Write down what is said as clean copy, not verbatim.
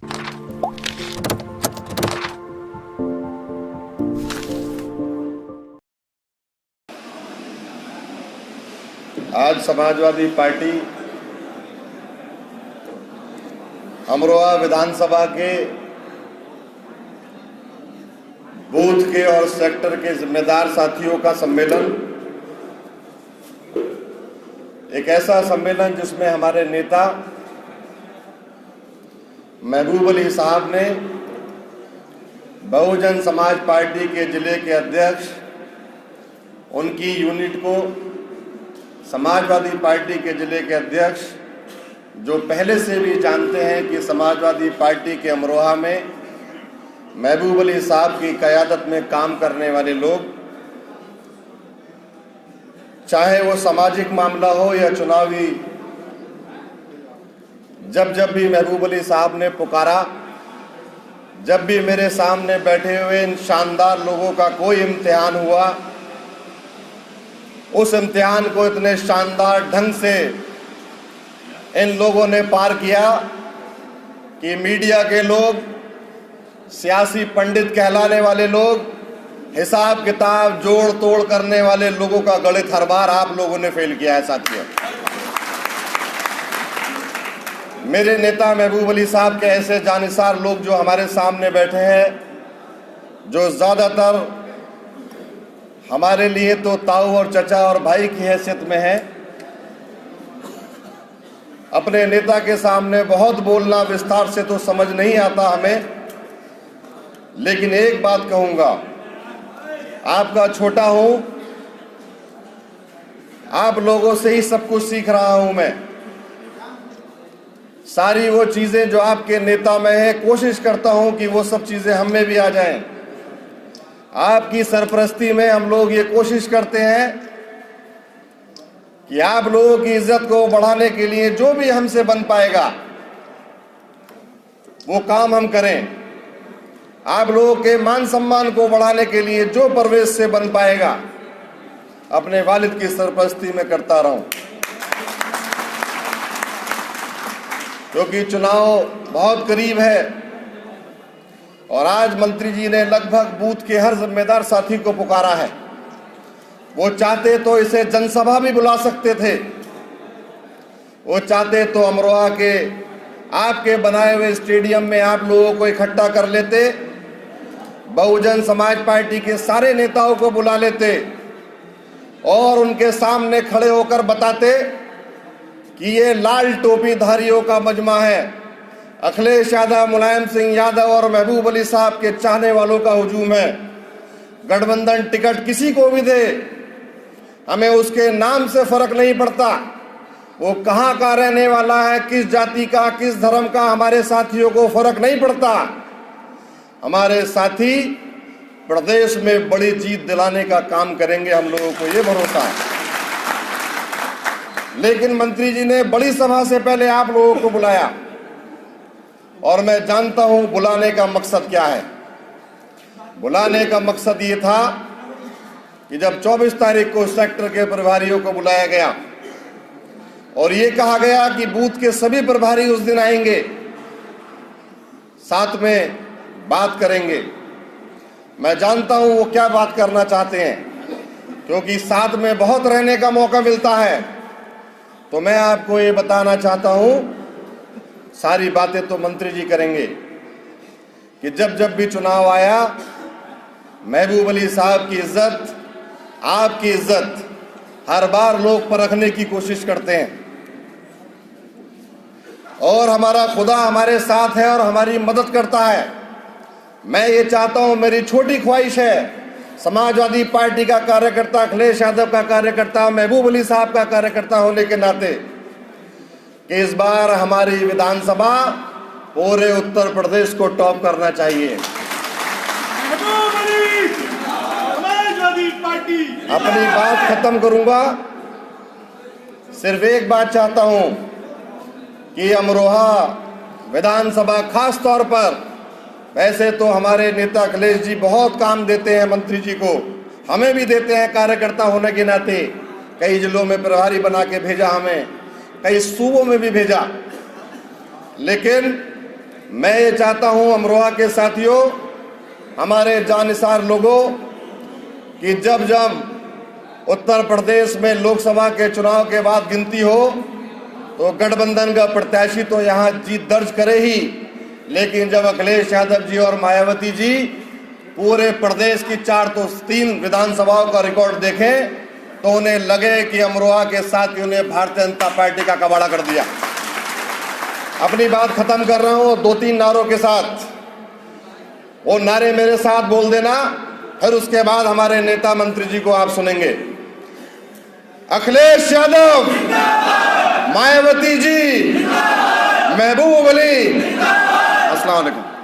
आज समाजवादी पार्टी अमरोहा विधानसभा के बूथ के और सेक्टर के जिम्मेदार साथियों का सम्मेलन, एक ऐसा सम्मेलन जिसमें हमारे नेता महबूब अली साहब ने बहुजन समाज पार्टी के जिले के अध्यक्ष, उनकी यूनिट को समाजवादी पार्टी के जिले के अध्यक्ष, जो पहले से भी जानते हैं कि समाजवादी पार्टी के अमरोहा में महबूब अली साहब की क़यादत में काम करने वाले लोग, चाहे वो सामाजिक मामला हो या चुनावी, जब जब भी महबूब अली साहब ने पुकारा, जब भी मेरे सामने बैठे हुए इन शानदार लोगों का कोई इम्तिहान हुआ, उस इम्तिहान को इतने शानदार ढंग से इन लोगों ने पार किया कि मीडिया के लोग, सियासी पंडित कहलाने वाले लोग, हिसाब किताब जोड़ तोड़ करने वाले लोगों का गणित हर बार आप लोगों ने फेल किया है साथियों। मेरे नेता महबूब अली साहब के ऐसे जानिसार लोग जो हमारे सामने बैठे हैं, जो ज़्यादातर हमारे लिए तो ताऊ और चचा और भाई की हैसियत में है, अपने नेता के सामने बहुत बोलना विस्तार से तो समझ नहीं आता हमें, लेकिन एक बात कहूंगा, आपका छोटा हूं, आप लोगों से ही सब कुछ सीख रहा हूं मैं। सारी वो चीजें जो आपके नेता में है, कोशिश करता हूं कि वो सब चीजें हम में भी आ जाएं। आपकी सरपरस्ती में हम लोग ये कोशिश करते हैं कि आप लोगों की इज्जत को बढ़ाने के लिए जो भी हमसे बन पाएगा वो काम हम करें। आप लोगों के मान सम्मान को बढ़ाने के लिए जो परवेश से बन पाएगा, अपने वालिद की सरपरस्ती में करता रहूं, क्योंकि चुनाव बहुत करीब है। और आज मंत्री जी ने लगभग बूथ के हर जिम्मेदार साथी को पुकारा है। वो चाहते तो इसे जनसभा भी बुला सकते थे, वो चाहते तो अमरोहा के आपके बनाए हुए स्टेडियम में आप लोगों को इकट्ठा कर लेते, बहुजन समाज पार्टी के सारे नेताओं को बुला लेते और उनके सामने खड़े होकर बताते कि ये लाल टोपीधारियों का मजमा है, अखिलेश यादव, मुलायम सिंह यादव और महबूब अली साहब के चाहने वालों का हुजूम है। गठबंधन टिकट किसी को भी दे, हमें उसके नाम से फर्क नहीं पड़ता, वो कहाँ का रहने वाला है, किस जाति का, किस धर्म का, हमारे साथियों को फर्क नहीं पड़ता। हमारे साथी प्रदेश में बड़ी जीत दिलाने का काम करेंगे, हम लोगों को ये भरोसा है। लेकिन मंत्री जी ने बड़ी सभा से पहले आप लोगों को बुलाया, और मैं जानता हूं बुलाने का मकसद क्या है। बुलाने का मकसद ये था कि जब 24 तारीख को सेक्टर के प्रभारियों को बुलाया गया और ये कहा गया कि बूथ के सभी प्रभारी उस दिन आएंगे, साथ में बात करेंगे, मैं जानता हूं वो क्या बात करना चाहते हैं, क्योंकि साथ में बहुत रहने का मौका मिलता है। तो मैं आपको ये बताना चाहता हूं, सारी बातें तो मंत्री जी करेंगे कि जब जब भी चुनाव आया, महबूब अली साहब की इज्जत, आपकी इज्जत हर बार लोग परखने की कोशिश करते हैं, और हमारा खुदा हमारे साथ है और हमारी मदद करता है। मैं ये चाहता हूं, मेरी छोटी ख्वाहिश है, समाजवादी पार्टी का कार्यकर्ता, अखिलेश यादव का कार्यकर्ता, महबूब अली साहब का कार्यकर्ता होने के नाते, कि इस बार हमारी विधानसभा पूरे उत्तर प्रदेश को टॉप करना चाहिए। अपनी बात खत्म करूंगा, सिर्फ एक बात चाहता हूं कि अमरोहा विधानसभा खास तौर पर, वैसे तो हमारे नेता अखिलेश जी बहुत काम देते हैं मंत्री जी को, हमें भी देते हैं कार्यकर्ता होने के नाते, कई जिलों में प्रभारी बना के भेजा, हमें कई सूबों में भी भेजा, लेकिन मैं ये चाहता हूं अमरोहा के साथियों, हमारे जानिसार लोगों, कि जब जब उत्तर प्रदेश में लोकसभा के चुनाव के बाद गिनती हो तो गठबंधन का प्रत्याशी तो यहां जीत दर्ज करे ही, लेकिन जब अखिलेश यादव जी और मायावती जी पूरे प्रदेश की 4 तो 3 विधानसभाओं का रिकॉर्ड देखें तो उन्हें लगे कि अमरोहा के साथियों ने भारतीय जनता पार्टी का कबाड़ा कर दिया। अपनी बात खत्म कर रहा हूं 2-3 नारों के साथ। वो नारे मेरे साथ बोल देना, फिर उसके बाद हमारे नेता मंत्री जी को आप सुनेंगे। अखिलेश यादव, मायावती जी, महबूब अली, अस्सलाम वालेकुम।